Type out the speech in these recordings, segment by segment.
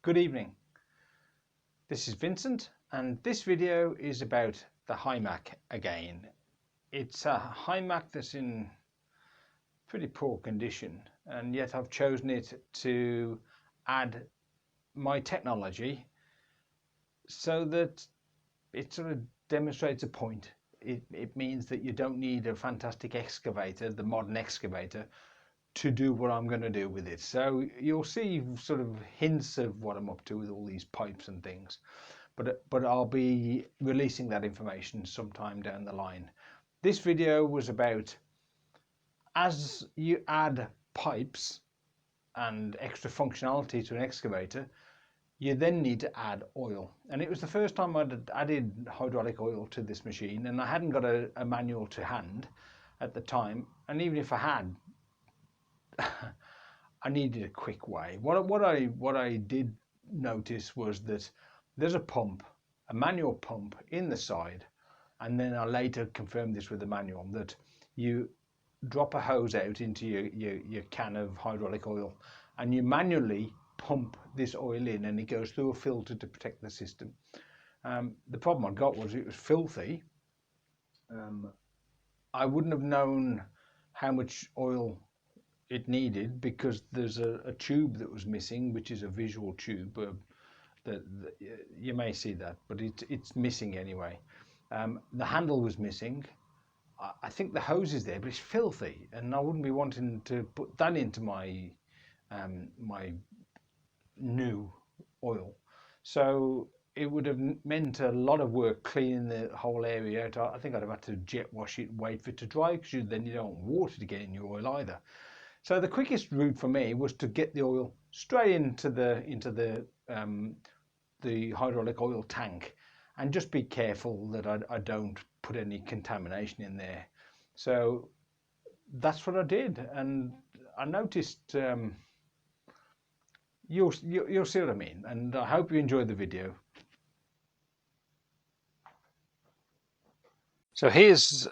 Good evening. This is Vincent, and this video is about the Hymac again. It's a Hymac that's in pretty poor condition, and yet I've chosen it to add my technology so that it sort of demonstrates a point. It means that you don't need a fantastic excavator, the modern excavator, to do what I'm going to do with it. So you'll see sort of hints of what I'm up to with all these pipes and things, but I'll be releasing that information sometime down the line. This video was about, as you add pipes and extra functionality to an excavator, you then need to add oil. And it was the first time I'd added hydraulic oil to this machine, and I hadn't got a manual to hand at the time, and even if I had, I needed a quick way. What I did notice was that there's a pump, a manual pump in the side, and then I later confirmed this with the manual, that you drop a hose out into your can of hydraulic oil, and you manually pump this oil in, and it goes through a filter to protect the system. The problem I got was it was filthy. I wouldn't have known how much oil it needed because there's a tube that was missing, which is a visual tube. That you may see that, but it's missing anyway. The handle was missing. I think the hose is there, but it's filthy, and I wouldn't be wanting to put that into my my new oil. So it would have meant a lot of work cleaning the whole area out. I think I'd have had to jet wash it, wait for it to dry, because then you don't want water to get in your oil either. So the quickest route for me was to get the oil straight into the hydraulic oil tank, and just be careful that I don't put any contamination in there. So that's what I did, and I noticed you'll see what I mean, and I hope you enjoyed the video. So here's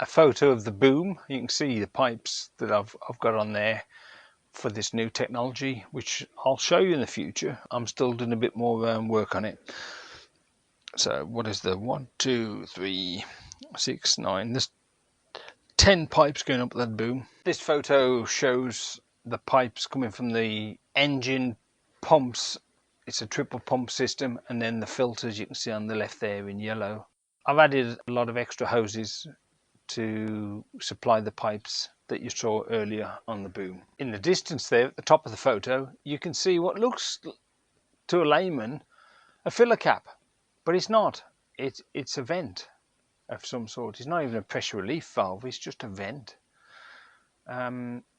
a photo of the boom. You can see the pipes that I've got on there for this new technology, which I'll show you in the future. I'm still doing a bit more work on it. So what is the 1, 2, 3, 6, 9? There's 10 pipes going up that boom. This photo shows the pipes coming from the engine pumps. It's a triple pump system, and then the filters you can see on the left there in yellow. I've added a lot of extra hoses to supply the pipes that you saw earlier on the boom. In the distance there at the top of the photo, you can see what looks to a layman a filler cap, but it's not. It's a vent of some sort. It's not even a pressure relief valve, it's just a vent.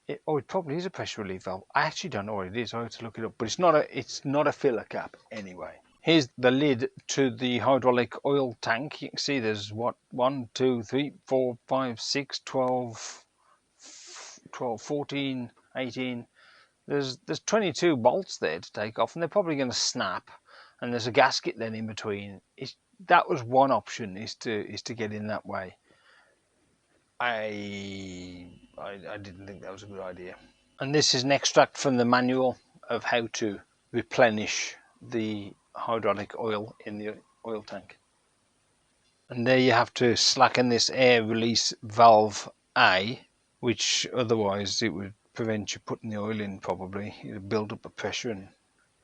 It probably is a pressure relief valve. I actually don't know what it is. I have to look it up, but it's not a filler cap anyway. Here's the lid to the hydraulic oil tank. You can see there's 1, 2, 3, 4, 5, 6, 12, 14, 18. There's 22 bolts there to take off, and they're probably going to snap. And there's a gasket then in between. That was one option, is to get in that way. I didn't think that was a good idea. And this is an extract from the manual of how to replenish the hydraulic oil in the oil tank. And there you have to slacken this air release valve A, which otherwise it would prevent you putting the oil in. Probably it'd build up a pressure and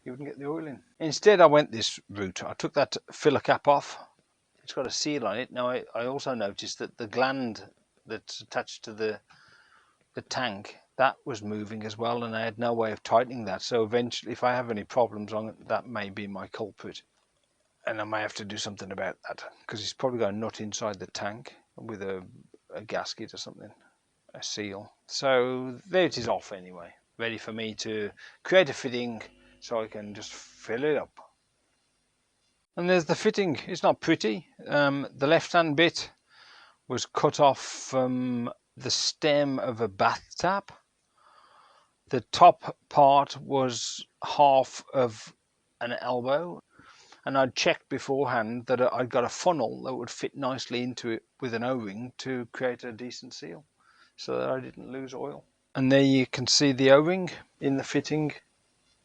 you wouldn't get the oil in. Instead I went this route. I took that filler cap off. It's got a seal on it. Now I also noticed that the gland that's attached to the tank, that was moving as well, and I had no way of tightening that. So eventually, if I have any problems on it, that may be my culprit, and I may have to do something about that, because it's probably got a nut inside the tank with a gasket or something, a seal. So there it is, off anyway, ready for me to create a fitting so I can just fill it up. And there's the fitting. It's not pretty. The left hand bit was cut off from the stem of a bath tap. The top part was half of an elbow, and I'd checked beforehand that I'd got a funnel that would fit nicely into it with an O-ring to create a decent seal so that I didn't lose oil. And there you can see the O-ring in the fitting.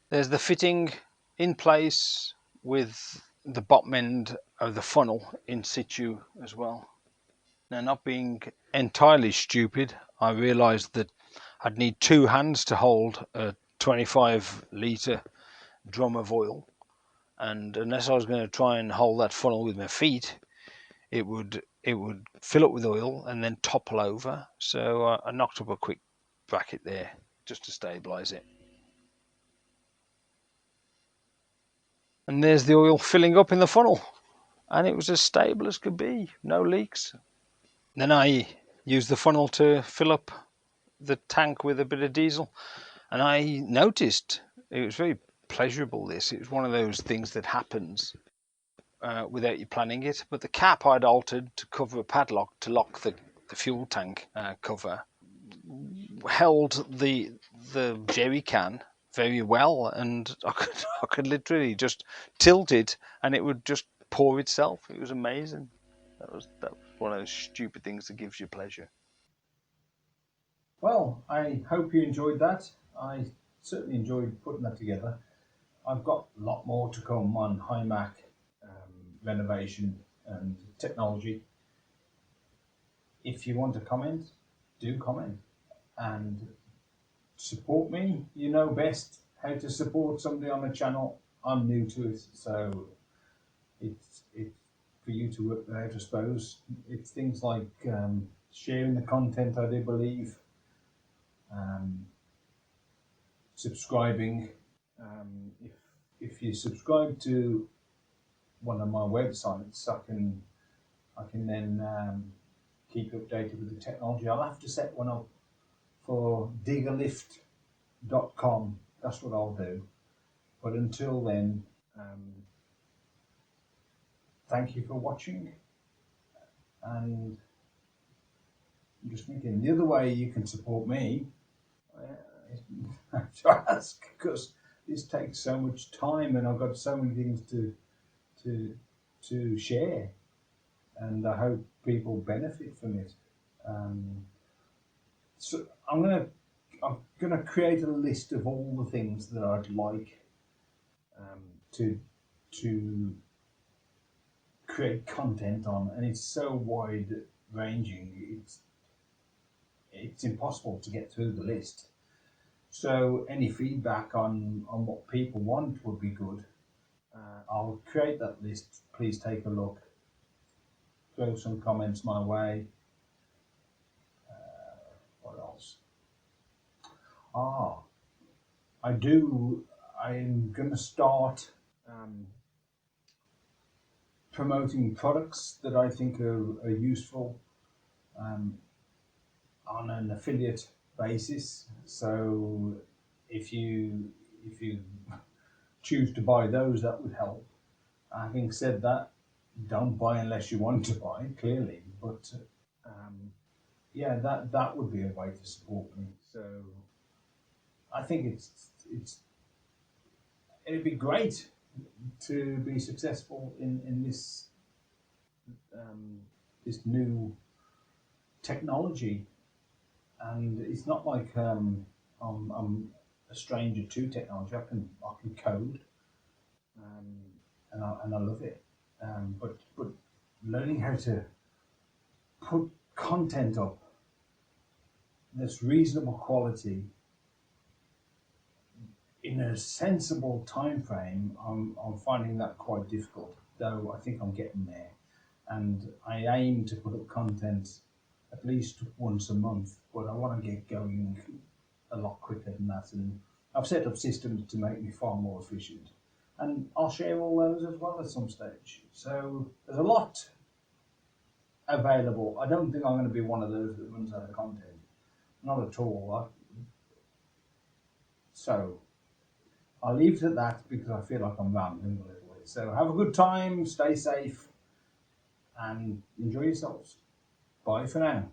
There's the fitting in place with the bottom end of the funnel in situ as well. Now, not being entirely stupid, I realised that I'd need 2 hands to hold a 25-litre drum of oil, and unless I was going to try and hold that funnel with my feet, it would fill up with oil and then topple over. So I knocked up a quick bracket there just to stabilise it. And there's the oil filling up in the funnel, and it was as stable as could be, no leaks. Then I used the funnel to fill up the tank with a bit of diesel, and I noticed it was very pleasurable. It was one of those things that happens without you planning it. But the cap I'd altered to cover a padlock to lock the fuel tank cover held the jerry can very well, and I could literally just tilt it and it would just pour itself. It was amazing. That was one of those stupid things that gives you pleasure. Well, I hope you enjoyed that. I certainly enjoyed putting that together. I've got a lot more to come on Hymac renovation and technology. If you want to comment, do comment and support me. You know best how to support somebody on a channel. I'm new to it, so it's for you to work that out, I suppose. It's things like sharing the content, I do believe, subscribing. If you subscribe to one of my websites, I can then keep you updated with the technology. I'll have to set one up for diggerlift.com. That's what I'll do. But until then, thank you for watching. And I'm just thinking the other way you can support me, I have to ask, because this takes so much time and I've got so many things to share, and I hope people benefit from it. So I'm gonna create a list of all the things that I'd like to create content on, and it's so wide ranging. It's impossible to get through the list. So any feedback on what people want would be good. I'll create that list. Please take a look. Throw some comments my way. What else? I'm going to start promoting products that I think are useful on an affiliate basis. So if you choose to buy those, that would help. Having said that, don't buy unless you want to buy, clearly. But yeah, that would be a way to support me. So I think it'd be great to be successful in this this new technology. And it's not like I'm a stranger to technology. I can code, and I love it. But learning how to put content up that's reasonable quality in a sensible time frame, I'm finding that quite difficult. Though I think I'm getting there, and I aim to put up content at least once a month, but I want to get going a lot quicker than that, and I've set up systems to make me far more efficient, and I'll share all those as well at some stage. So there's a lot available. I don't think I'm going to be one of those that runs out of content, not at all. So I'll leave it at that because I feel like I'm rambling a little bit. So have a good time, stay safe, and enjoy yourselves. Bye for now.